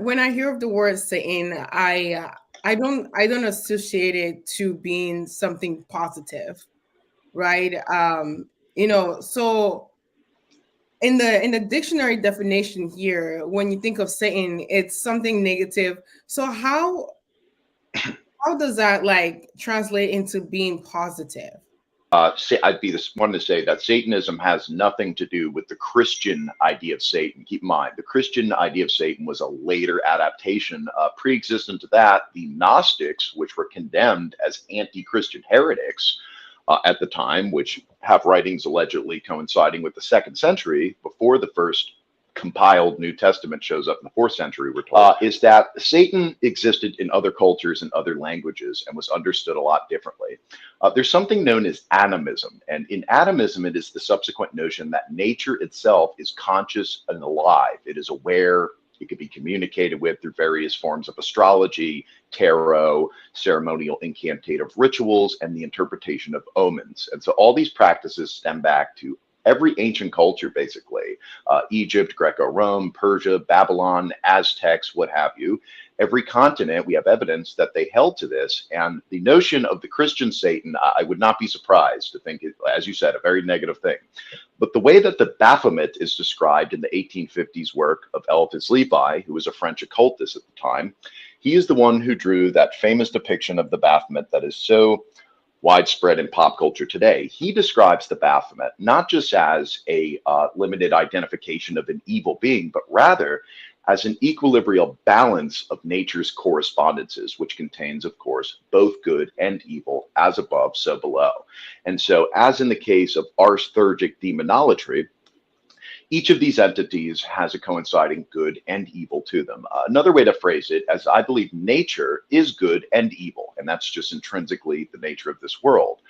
when I hear of the word Satan, I don't associate it to being something positive, right? So in the dictionary definition here, when you think of Satan, it's something negative. So how does that like translate into being positive? I'd be the one to say that Satanism has nothing to do with the Christian idea of Satan. Keep in mind, the Christian idea of Satan was a later adaptation. Pre-existent to that, the Gnostics, which were condemned as anti-Christian heretics at the time, which have writings allegedly coinciding with the 2nd century, before the first compiled New Testament shows up in the 4th century, we're told, is that Satan existed in other cultures and other languages and was understood a lot differently. There's something known as animism, and in animism, it is the subsequent notion that nature itself is conscious and alive. It is aware. It could be communicated with through various forms of astrology, tarot, ceremonial incantative rituals, and the interpretation of omens. And so all these practices stem back to every ancient culture, basically, Egypt, Greco-Rome, Persia, Babylon, Aztecs, what have you. Every continent, we have evidence that they held to this. And the notion of the Christian Satan, I would not be surprised to think, as you said, a very negative thing. But the way that the Baphomet is described in the 1850s work of Eliphas Levi, who was a French occultist at the time, he is the one who drew that famous depiction of the Baphomet that is so widespread in pop culture today. He describes the Baphomet not just as a limited identification of an evil being, but rather as an equilibrium balance of nature's correspondences, which contains, of course, both good and evil, as above, so below. And so, as in the case of ars-thurgic demonolatry, each of these entities has a coinciding good and evil to them. Another way to phrase it, as I believe nature is good and evil, and that's just intrinsically the nature of this world.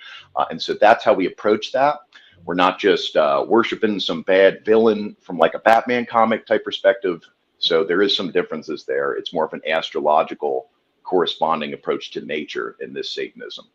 And so that's how we approach that. We're not just worshiping some bad villain from like a Batman comic type perspective. So there is some differences there. It's more of an astrological corresponding approach to nature in this Satanism.